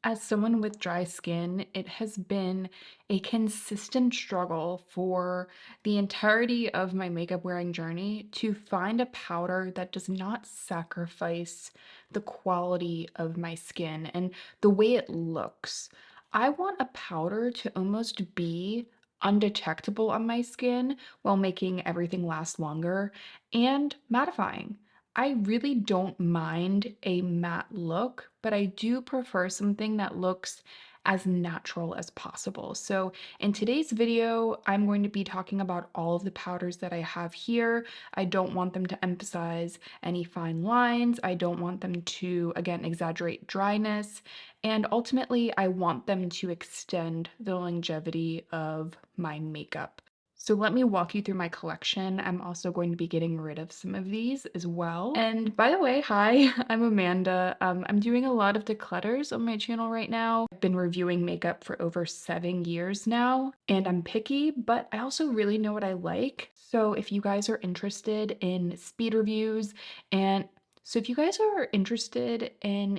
As someone with dry skin, it has been a consistent struggle for the entirety of my makeup wearing journey to find a powder that does not sacrifice the quality of my skin and the way it looks. I want a powder to almost be undetectable on my skin while making everything last longer and mattifying. I really don't mind a matte look, but I do prefer something that looks as natural as possible. So in today's video, I'm going to be talking about all of the powders that I have here. I don't want them to emphasize any fine lines. I don't want them to, again, exaggerate dryness. And ultimately, I want them to extend the longevity of my makeup. So let me walk you through my collection. I'm also going to be getting rid of some of these as well. And by the way, hi, I'm Amanda. I'm doing a lot of declutters on my channel right now. I've been reviewing makeup for over 7 years now, and I'm picky, but I also really know what I like. So if you guys are interested in speed reviews, and so if you guys are interested in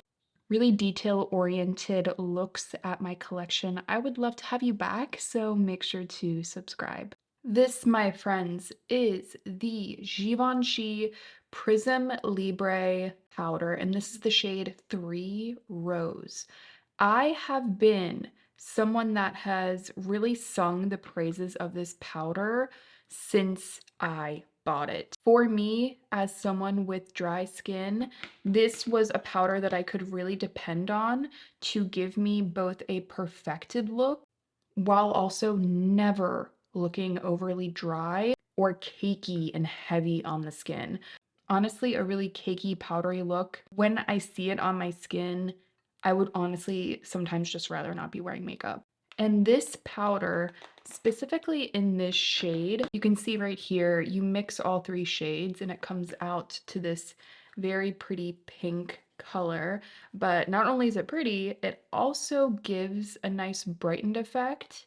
really detail-oriented looks at my collection, I would love to have you back, so make sure to subscribe. This, my friends, is the Givenchy Prism Libre powder, and this is the shade 3 Rose. I have been someone that has really sung the praises of this powder since I bought it. For me, as someone with dry skin, this was a powder that I could really depend on to give me both a perfected look while also never looking overly dry or cakey and heavy on the skin. Honestly, a really cakey, powdery look, when I see it on my skin, I would honestly sometimes just rather not be wearing makeup. And this powder, specifically in this shade, you can see right here, you mix all three shades and it comes out to this very pretty pink color. But not only is it pretty, it also gives a nice brightened effect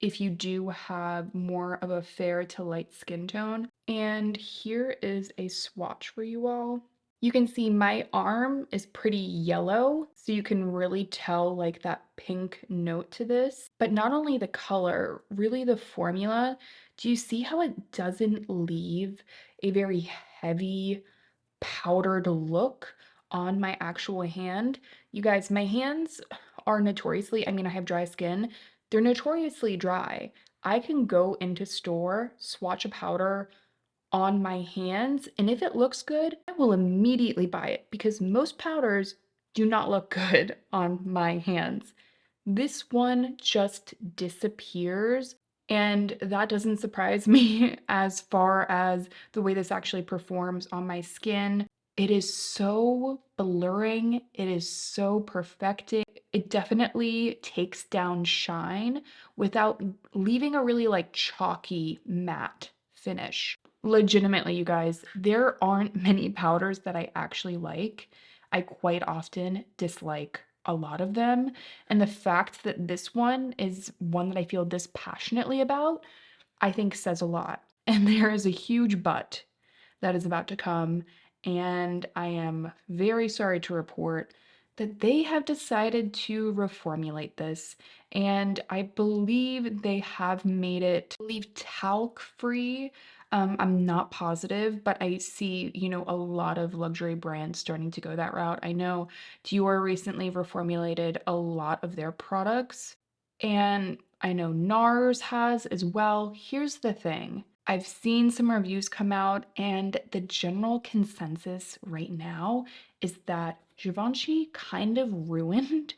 if you do have more of a fair to light skin tone. And here is a swatch for you all. You can see my arm is pretty yellow, so you can really tell like that pink note to this. But not only the color, really the formula. Do you see how it doesn't leave a very heavy powdered look on my actual hand? You guys, my hands are notoriously, I mean, I have dry skin. They're notoriously dry. I can go into store, swatch a powder on my hands, and if it looks good, I will immediately buy it because most powders do not look good on my hands. This one just disappears, and that doesn't surprise me as far as the way this actually performs on my skin. It is so blurring, it is so perfecting. It definitely takes down shine without leaving a really like chalky matte finish. Legitimately, you guys, there aren't many powders that I actually like. I quite often dislike a lot of them. And the fact that this one is one that I feel this passionately about, I think says a lot. And there is a huge but that is about to come. And I am very sorry to report that they have decided to reformulate this. And I believe they have made it, I believe, talc free. I'm not positive, but I see, a lot of luxury brands starting to go that route. I know Dior recently reformulated a lot of their products, and I know NARS has as well. Here's the thing. I've seen some reviews come out, and the general consensus right now is that Givenchy kind of ruined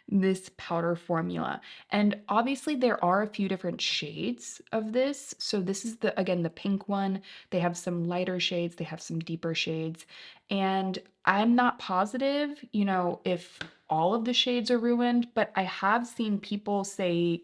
this powder formula. And obviously there are a few different shades of this. So this is again, the pink one. They have some lighter shades, they have some deeper shades. And I'm not positive, if all of the shades are ruined, but I have seen people say,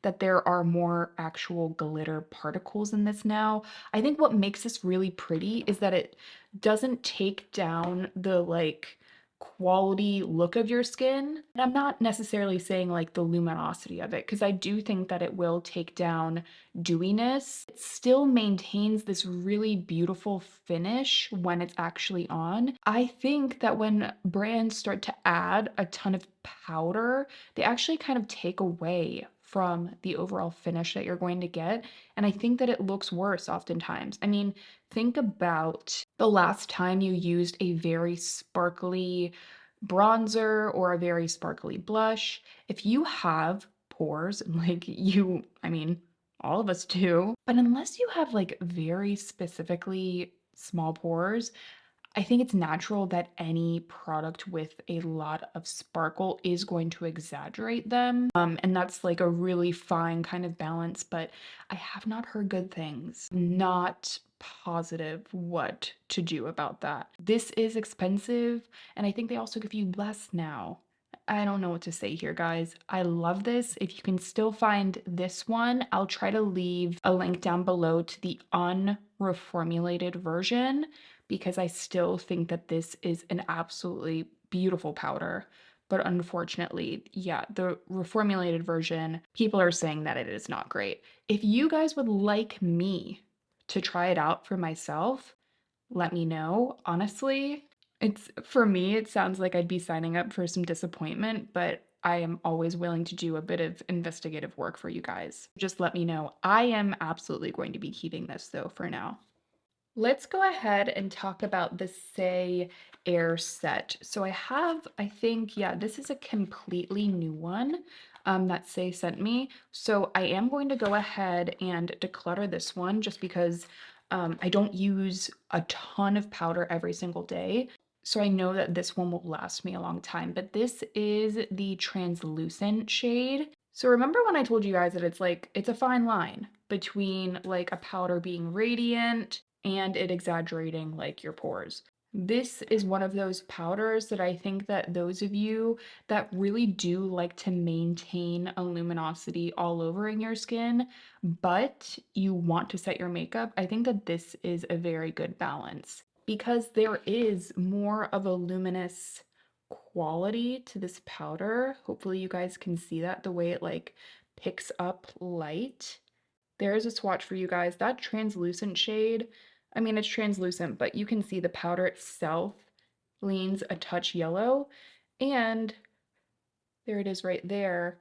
that there are more actual glitter particles in this now. I think what makes this really pretty is that it doesn't take down the like quality look of your skin. And I'm not necessarily saying like the luminosity of it, because I do think that it will take down dewiness. It still maintains this really beautiful finish when it's actually on. I think that when brands start to add a ton of powder, they actually kind of take away from the overall finish that you're going to get. And I think that it looks worse oftentimes. I mean, think about the last time you used a very sparkly bronzer or a very sparkly blush. If you have pores, like you, I mean, all of us do, but unless you have like very specifically small pores, I think it's natural that any product with a lot of sparkle is going to exaggerate them. And that's like a really fine kind of balance, but I have not heard good things. Not positive what to do about that. This is expensive, and I think they also give you less now. I don't know what to say here, guys. I love this. If you can still find this one, I'll try to leave a link down below to the unreformulated version, because I still think that this is an absolutely beautiful powder. But unfortunately, yeah, the reformulated version, people are saying that it is not great. If you guys would like me to try it out for myself, let me know. Honestly, it's for me, it sounds like I'd be signing up for some disappointment, but I am always willing to do a bit of investigative work for you guys. Just let me know. I am absolutely going to be keeping this though for now. Let's go ahead and talk about the Say Air set. So I have, I think, yeah, this is a completely new one that Say sent me. So I am going to go ahead and declutter this one just because I don't use a ton of powder every single day. So I know that this one will last me a long time, but this is the translucent shade. So remember when I told you guys that it's like, it's a fine line between like a powder being radiant and it exaggerating like your pores. This is one of those powders that I think that those of you that really do like to maintain a luminosity all over in your skin, but you want to set your makeup, I think that this is a very good balance because there is more of a luminous quality to this powder. Hopefully you guys can see that the way it like picks up light. There is a swatch for you guys. That translucent shade, I mean, it's translucent, but you can see the powder itself leans a touch yellow. And there it is right there.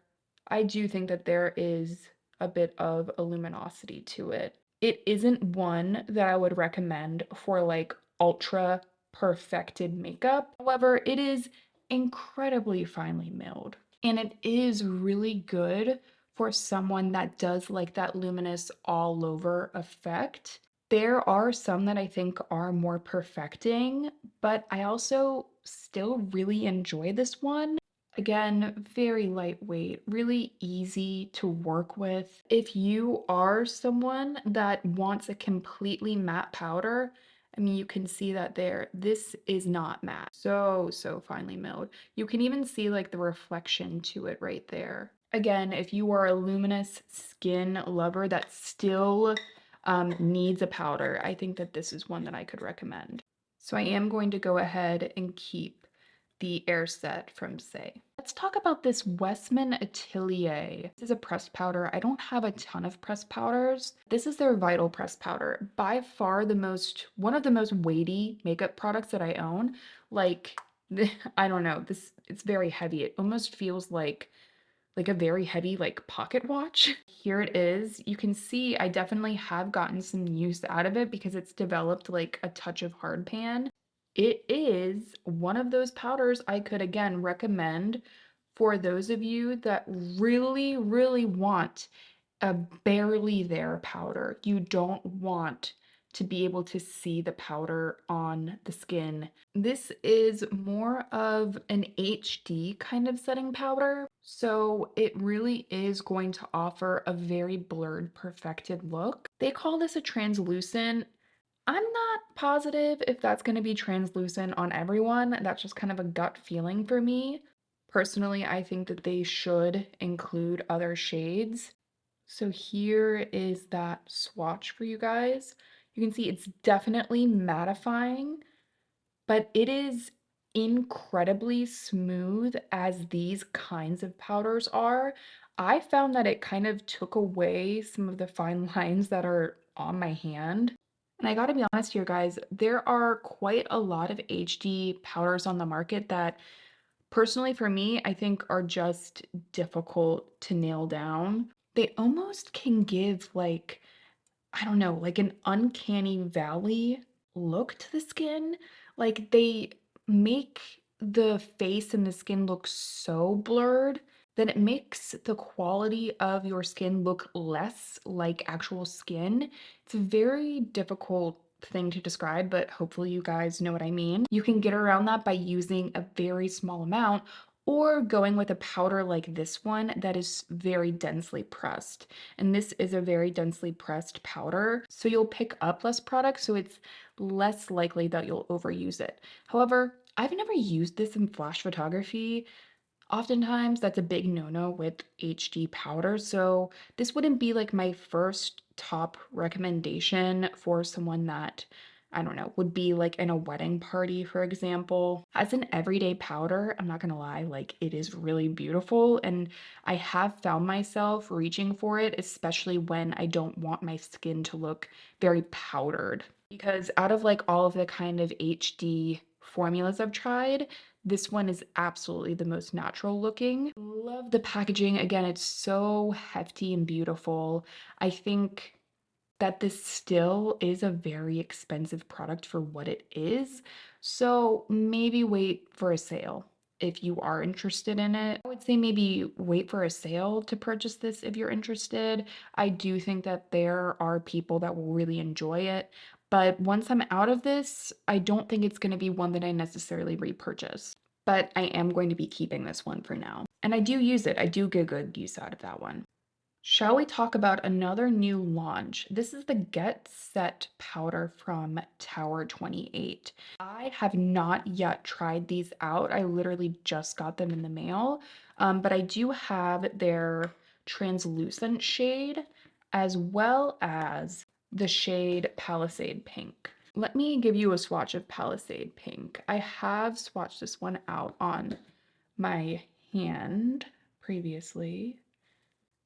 I do think that there is a bit of a luminosity to it. It isn't one that I would recommend for like ultra perfected makeup. However, it is incredibly finely milled. And it is really good for someone that does like that luminous all over effect. There are some that I think are more perfecting, but I also still really enjoy this one. Again, very lightweight, really easy to work with. If you are someone that wants a completely matte powder, I mean, you can see that there. This is not matte. So finely milled. You can even see like the reflection to it right there. Again, if you are a luminous skin lover that still needs a powder, I think that this is one that I could recommend. So I am going to go ahead and keep the Air set from Say. Let's talk about this Westman Atelier. This is a pressed powder. I don't have a ton of pressed powders. This is their Vital pressed powder. By far one of the most weighty makeup products that I own. Like, I don't know, it's very heavy. It almost feels like a very heavy like pocket watch. Here it is. You can see I definitely have gotten some use out of it because it's developed like a touch of hard pan. It is one of those powders I could again recommend for those of you that really, really want a barely there powder. You don't want to be able to see the powder on the skin. This is more of an HD kind of setting powder, so it really is going to offer a very blurred, perfected look. They call this a translucent. I'm not positive if that's going to be translucent on everyone. That's just kind of a gut feeling for me. Personally, I think that they should include other shades. So here is that swatch for you guys. You can see it's definitely mattifying, but it is incredibly smooth as these kinds of powders are, I found that it kind of took away some of the fine lines that are on my hand. And I gotta be honest here, guys, there are quite a lot of HD powders on the market that personally for me, I think are just difficult to nail down. They almost can give like I don't know, like an uncanny valley look to the skin. Like they make the face and the skin look so blurred that it makes the quality of your skin look less like actual skin. It's a very difficult thing to describe, but hopefully you guys know what I mean. You can get around that by using a very small amount or going with a powder like this one that is very densely pressed. And this is a very densely pressed powder, so you'll pick up less product, so it's less likely that you'll overuse it. However, I've never used this in flash photography. Oftentimes, that's a big no-no with HD powder, so this wouldn't be like my first top recommendation for someone that, I don't know, would be like in a wedding party, for example. As an everyday powder, I'm not gonna lie, like it is really beautiful, and I have found myself reaching for it, especially when I don't want my skin to look very powdered. Because out of like all of the kind of HD formulas I've tried, this one is absolutely the most natural looking. Love the packaging. Again, it's so hefty and beautiful. I think that this still is a very expensive product for what it is. So maybe wait for a sale if you are interested in it. I would say maybe wait for a sale to purchase this if you're interested. I do think that there are people that will really enjoy it. But once I'm out of this, I don't think it's going to be one that I necessarily repurchase. But I am going to be keeping this one for now. And I do use it. I do get good use out of that one. Shall we talk about another new launch? This is the Get Set powder from Tower 28. I have not yet tried these out. I literally just got them in the mail, but I do have their translucent shade as well as the shade Palisade Pink. Let me give you a swatch of Palisade Pink. I have swatched this one out on my hand previously.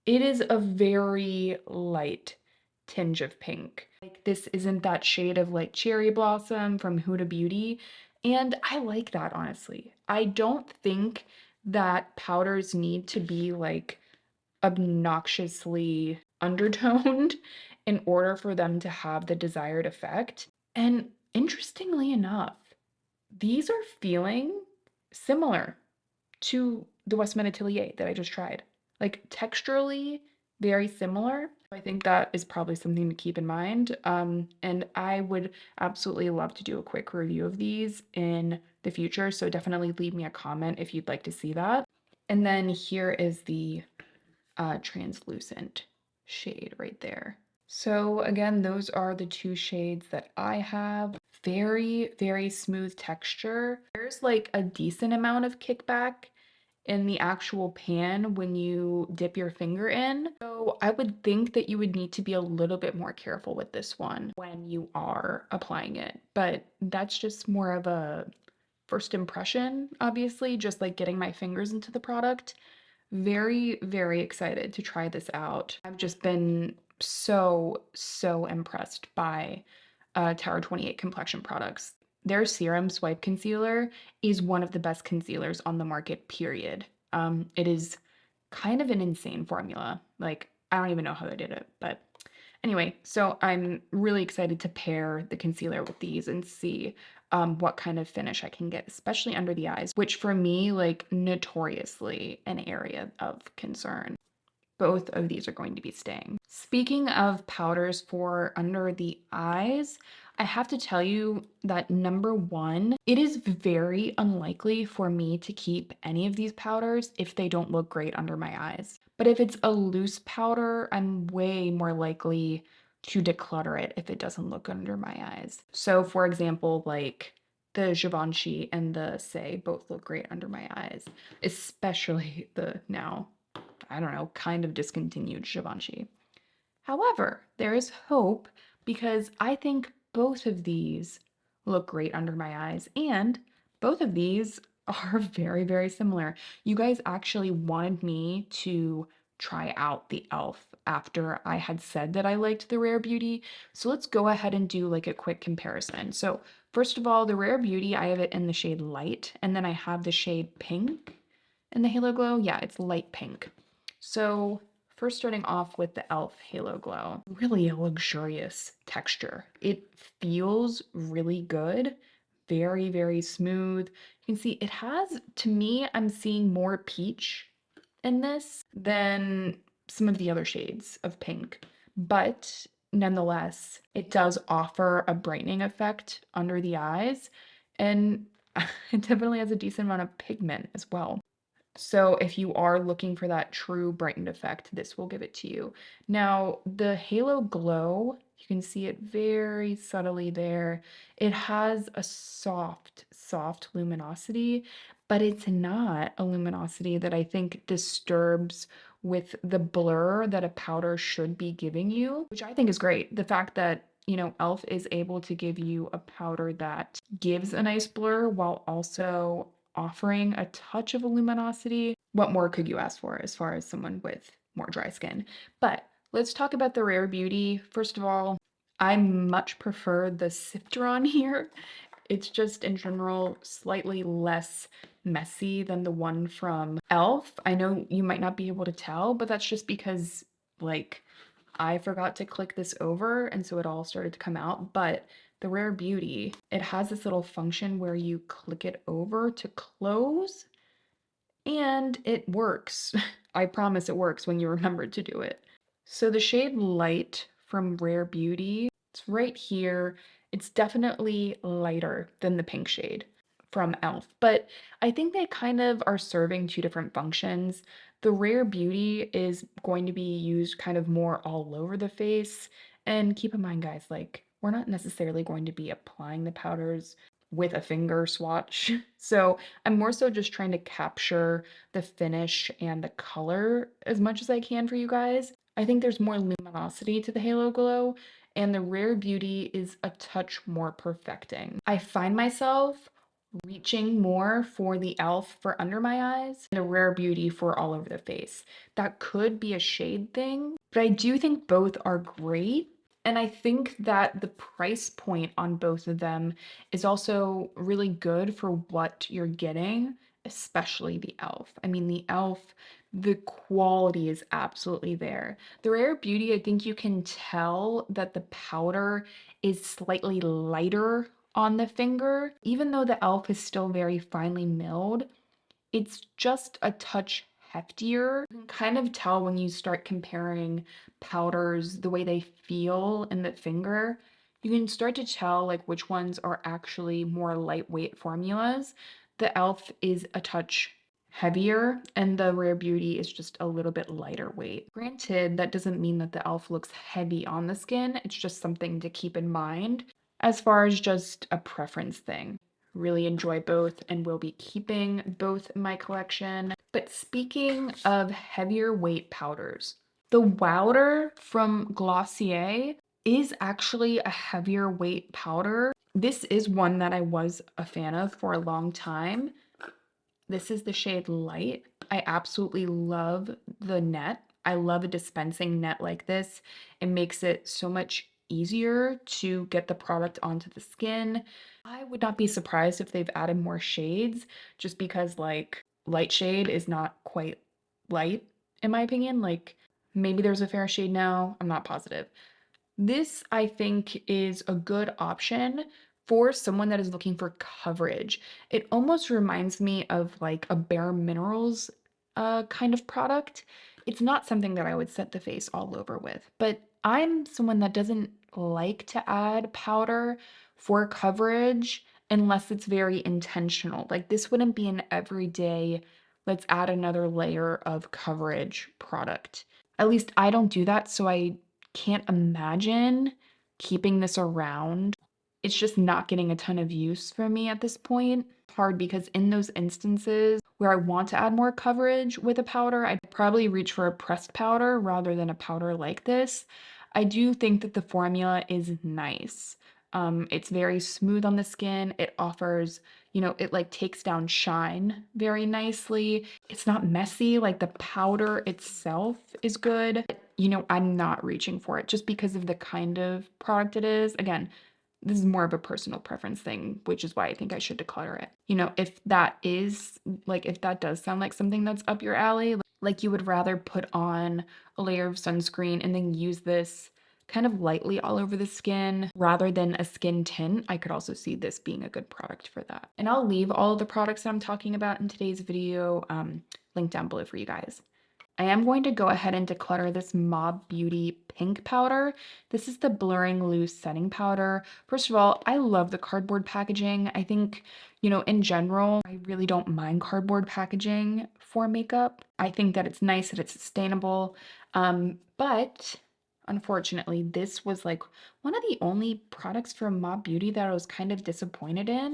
It is a very light tinge of pink. Like this isn't that shade of like cherry blossom from Huda Beauty, and I like that honestly. I don't think that powders need to be like obnoxiously undertoned in order for them to have the desired effect. And interestingly enough, these are feeling similar to the Westman Atelier that I just tried. Like texturally, very similar. I think that is probably something to keep in mind. And I would absolutely love to do a quick review of these in the future. So definitely leave me a comment if you'd like to see that. And then here is the translucent shade right there. So again, those are the two shades that I have. Very, very smooth texture. There's like a decent amount of kickback in the actual pan when you dip your finger in. So I would think that you would need to be a little bit more careful with this one when you are applying it. But that's just more of a first impression, obviously, just like getting my fingers into the product. Very, very excited to try this out. I've just been so impressed by Tower 28 complexion products. Their serum swipe concealer is one of the best concealers on the market, period. It is kind of an insane formula. Like, I don't even know how they did it, but anyway, so I'm really excited to pair the concealer with these and see what kind of finish I can get, especially under the eyes, which for me, like notoriously an area of concern. Both of these are going to be staying. Speaking of powders for under the eyes, I have to tell you that number one, it is very unlikely for me to keep any of these powders if they don't look great under my eyes. But if it's a loose powder, I'm way more likely to declutter it if it doesn't look under my eyes. So for example, like the Givenchy and the Say both look great under my eyes, especially the now I don't know, kind of discontinued Givenchy. However, there is hope because I think both of these look great under my eyes and Both of these are very, very similar. You guys actually wanted me to try out the e.l.f. after I had said that I liked the Rare Beauty. So let's go ahead and do like a quick comparison. So first of all, the Rare Beauty, I have it in the shade light, and then I have the shade pink in the Halo Glow. Yeah, it's light pink. So first starting off with the e.l.f. Halo Glow, really a luxurious texture. It feels really good, very, very smooth. You can see it has, to me, I'm seeing more peach in this than some of the other shades of pink. But nonetheless, it does offer a brightening effect under the eyes, and it definitely has a decent amount of pigment as well. So if you are looking for that true brightened effect, this will give it to you. Now, the Halo Glow, you can see it very subtly there. It has a soft, soft luminosity, but it's not a luminosity that I think disturbs with the blur that a powder should be giving you, which I think is great. The fact that e.l.f. is able to give you a powder that gives a nice blur while also offering a touch of a luminosity. What more could you ask for as far as someone with more dry skin? But let's talk about the Rare Beauty. First of all, I much prefer the sifter on here. It's just in general slightly less messy than the one from e.l.f. I know you might not be able to tell, but that's just because like I forgot to click this over and so it all started to come out. But the Rare Beauty, it has this little function where you click it over to close and it works. I promise it works when you remember to do it. So the shade Light from Rare Beauty, it's right here. It's definitely lighter than the pink shade from e.l.f. But I think they kind of are serving two different functions. The Rare Beauty is going to be used kind of more all over the face. And keep in mind, guys, like we're not necessarily going to be applying the powders with a finger swatch. So I'm more so just trying to capture the finish and the color as much as I can for you guys. I think there's more luminosity to the Halo Glow, and the Rare Beauty is a touch more perfecting. I find myself reaching more for the e.l.f. for under my eyes and the Rare Beauty for all over the face. That could be a shade thing, but I do think both are great. And I think that the price point on both of them is also really good for what you're getting, especially the e.l.f. I mean, the e.l.f., the quality is absolutely there. The Rare Beauty, I think you can tell that the powder is slightly lighter on the finger. Even though the e.l.f. is still very finely milled, it's just a touch heftier. You can kind of tell when you start comparing powders, the way they feel in the finger. You can start to tell like which ones are actually more lightweight formulas. The e.l.f. is a touch heavier and the Rare Beauty is just a little bit lighter weight. Granted, that doesn't mean that the e.l.f. looks heavy on the skin. It's just something to keep in mind as far as just a preference thing. Really enjoy both and will be keeping both in my collection. But speaking of heavier weight powders, the Wowder from Glossier is actually a heavier weight powder. This is one that I was a fan of for a long time. This is the shade Light. I absolutely love the net. I love a dispensing net like this. It makes it so much easier to get the product onto the skin. I would not be surprised if they've added more shades just because like light shade is not quite light in my opinion. Like maybe there's a fair shade now. I'm not positive. This, I think, is a good option for someone that is looking for coverage. It almost reminds me of like a Bare Minerals kind of product. It's not something that I would set the face all over with, but I'm someone that doesn't like to add powder for coverage unless it's very intentional. Like this wouldn't be an everyday, let's add another layer of coverage product. At least I don't do that, so I can't imagine keeping this around. It's just not getting a ton of use for me at this point. Hard because in those instances where I want to add more coverage with a powder, I'd probably reach for a pressed powder rather than a powder like this. I do think that the formula is nice. It's very smooth on the skin. It offers, you know, it like takes down shine very nicely. It's not messy, like the powder itself is good. You know, I'm not reaching for it just because of the kind of product it is. Again, this is more of a personal preference thing, which is why I think I should declutter it. You know, if that is like, if that does sound like something that's up your alley, like you would rather put on a layer of sunscreen and then use this kind of lightly all over the skin rather than a skin tint, I could also see this being a good product for that. And I'll leave all of the products that I'm talking about in today's video linked down below for you guys. I am going to go ahead and declutter this Mob Beauty pink powder. This is the Blurring Loose setting powder. First of all, I love the cardboard packaging. I think, you know, in general, I really don't mind cardboard packaging for makeup. I think that it's nice that it's sustainable. But unfortunately, this was like one of the only products from Mob Beauty that I was kind of disappointed in.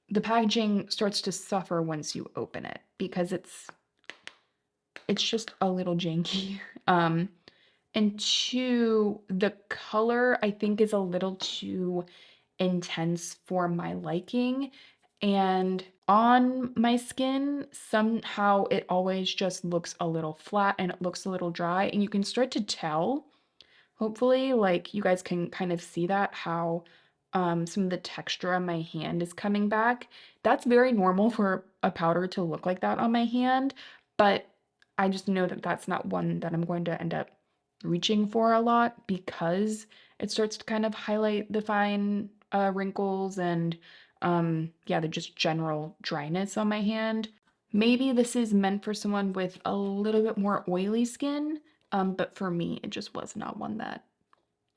The packaging starts to suffer once you open it because it's just a little janky. And two, the color I think is a little too intense for my liking. And on my skin, somehow it always just looks a little flat and it looks a little dry. And you can start to tell, hopefully, like you guys can kind of see that, how some of the texture on my hand is coming back. That's very normal for a powder to look like that on my hand, but I just know that that's not one that I'm going to end up reaching for a lot because it starts to kind of highlight the fine wrinkles and yeah, the just general dryness on my hand. Maybe this is meant for someone with a little bit more oily skin, but for me, it just was not one that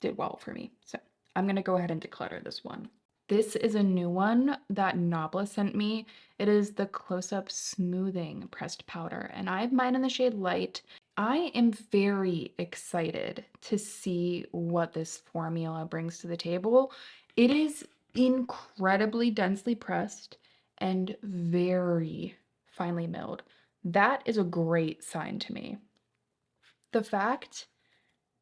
did well for me. So I'm gonna go ahead and declutter this one. This is a new one that Nabla sent me. It is the Close-Up Smoothing Pressed Powder, and I have mine in the shade Light. I am very excited to see what this formula brings to the table. It is incredibly densely pressed and very finely milled. That is a great sign to me. The fact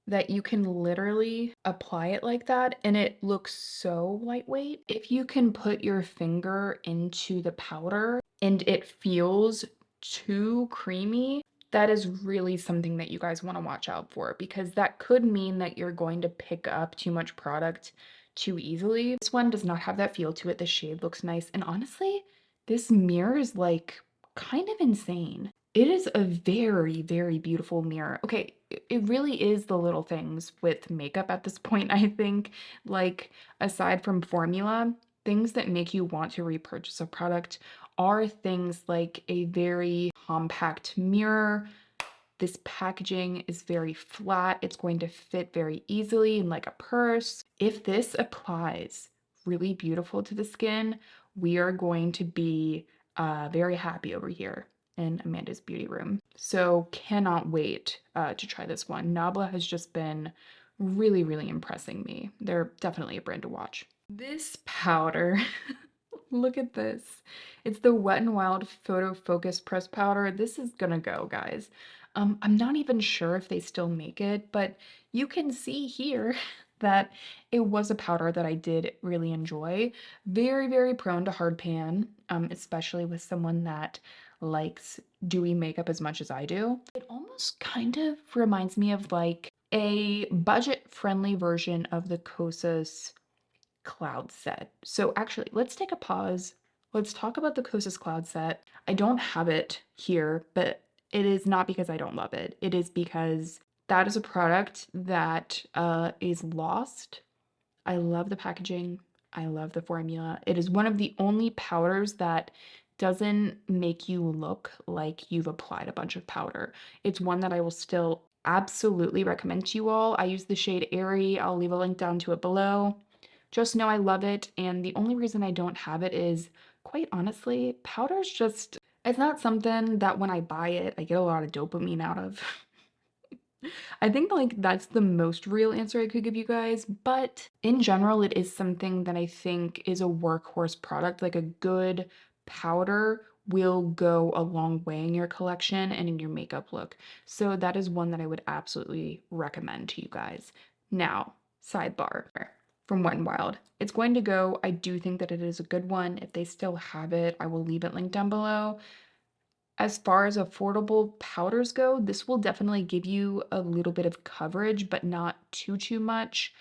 that you can literally apply it like that and it looks so lightweight. If you can put your finger into the powder and it feels too creamy, that is really something that you guys want to watch out for because that could mean that you're going to pick up too much product too easily. This one does not have that feel to it. The shade looks nice. And honestly, this mirror is like kind of insane. It is a very, very beautiful mirror. Okay, it really is the little things with makeup at this point, I think. Like, aside from formula, things that make you want to repurchase a product are things like a very compact mirror. This packaging is very flat. It's going to fit very easily in like a purse. If this applies really beautiful to the skin, we are going to be very happy over here in Amanda's beauty room. So cannot wait to try this one. Nabla has just been really, really impressing me. They're definitely a brand to watch. This powder, look at this. It's the Wet n Wild Photo Focus Press Powder. This is gonna go, guys. I'm not even sure if they still make it, but you can see here that it was a powder that I did really enjoy. Very, very prone to hard pan, especially with someone that likes dewy makeup as much as I do. It almost kind of reminds me of like a budget-friendly version of the Kosas Cloud Set. So actually, let's take a pause. Let's talk about the Kosas Cloud Set. I don't have it here, but it is not because I don't love it. It is because that is a product that is lost. I love the packaging. I love the formula. It is one of the only powders that doesn't make you look like you've applied a bunch of powder. It's one that I will still absolutely recommend to you all. I use the shade Airy. I'll leave a link down to it below. Just know I love it, and the only reason I don't have it is, quite honestly, powder's just, it's not something that when I buy it, I get a lot of dopamine out of. I think like that's the most real answer I could give you guys, but in general, it is something that I think is a workhorse product. Like a good powder will go a long way in your collection and in your makeup look. So that is one that I would absolutely recommend to you guys. Now, sidebar. from Wet n Wild. It's going to go. I do think that it is a good one. If they still have it, I will leave it linked down below. As far as affordable powders go, this will definitely give you a little bit of coverage, but not too much.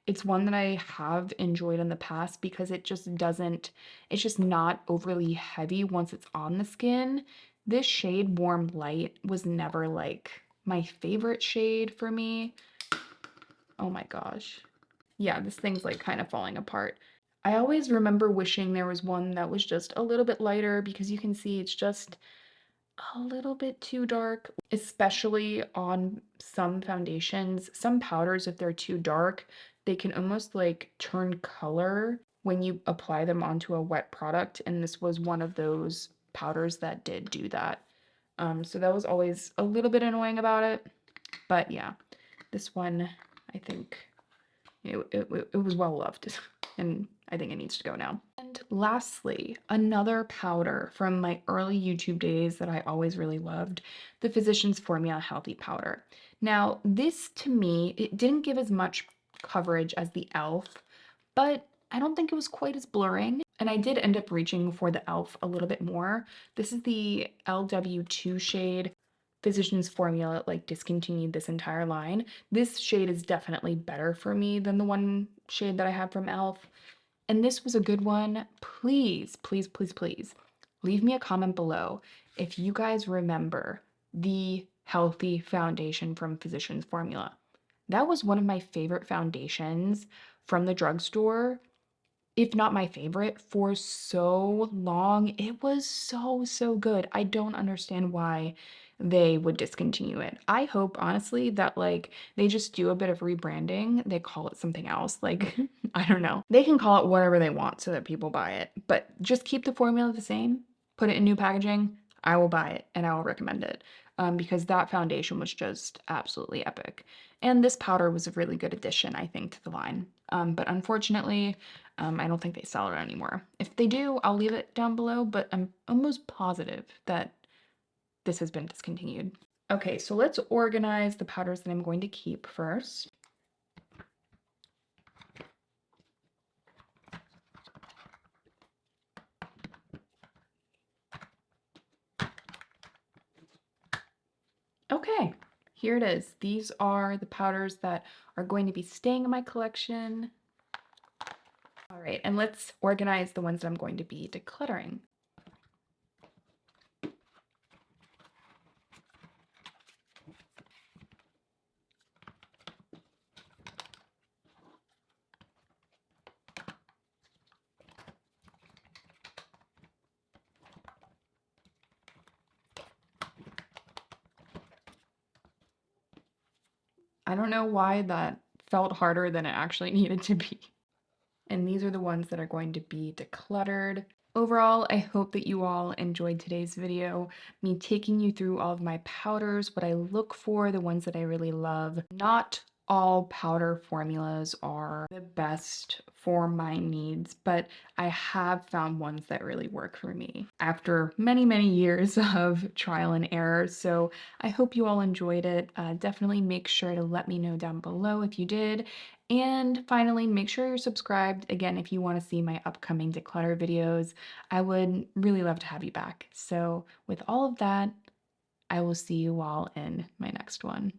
It's one that I have enjoyed in the past because it just doesn't, it's just not overly heavy once it's on the skin. This shade Warm Light was never like my favorite shade for me. Oh my gosh. Yeah, this thing's like kind of falling apart. I always remember wishing there was one that was just a little bit lighter because you can see it's just a little bit too dark, especially on some foundations. Some powders, if they're too dark, they can almost like turn color when you apply them onto a wet product, and this was one of those powders that did do that. So that was always a little bit annoying about it, but yeah, this one, I think it was well loved, and I think it needs to go now. And lastly, another powder from my early YouTube days that I always really loved, the Physicians Formula Healthy Powder. Now, this to me, it didn't give as much coverage as the e.l.f., but I don't think it was quite as blurring. And I did end up reaching for the e.l.f. a little bit more. This is the LW2 shade. Physicians Formula like discontinued this entire line. This shade is definitely better for me than the one shade that I have from e.l.f. And this was a good one. Please, please, please, please leave me a comment below if you guys remember the Healthy Foundation from Physicians Formula. That was one of my favorite foundations from the drugstore, if not my favorite, for so long. It was so good. I don't understand why they would discontinue it. I hope honestly that like they just do a bit of rebranding. They call it something else. Like, I don't know. They can call it whatever they want so that people buy it, but just keep the formula the same, put it in new packaging. I will buy it and I will recommend it, because that foundation was just absolutely epic. And this powder was a really good addition, I think, to the line. But unfortunately, I don't think they sell it anymore. If they do, I'll leave it down below, but I'm almost positive that this has been discontinued. Okay, so let's organize the powders that I'm going to keep first. Okay, here it is. These are the powders that are going to be staying in my collection. All right, and let's organize the ones that I'm going to be decluttering. I don't know why that felt harder than it actually needed to be. And these are the ones that are going to be decluttered. Overall, I hope that you all enjoyed today's video, me taking you through all of my powders, what I look for, the ones that I really love. Not all powder formulas are the best for my needs, but I have found ones that really work for me after many years of trial and error. So I hope you all enjoyed it. Definitely make sure to let me know down below if you did. And finally, make sure you're subscribed again if you want to see my upcoming declutter videos. I would really love to have you back. So with all of that, I will see you all in my next one.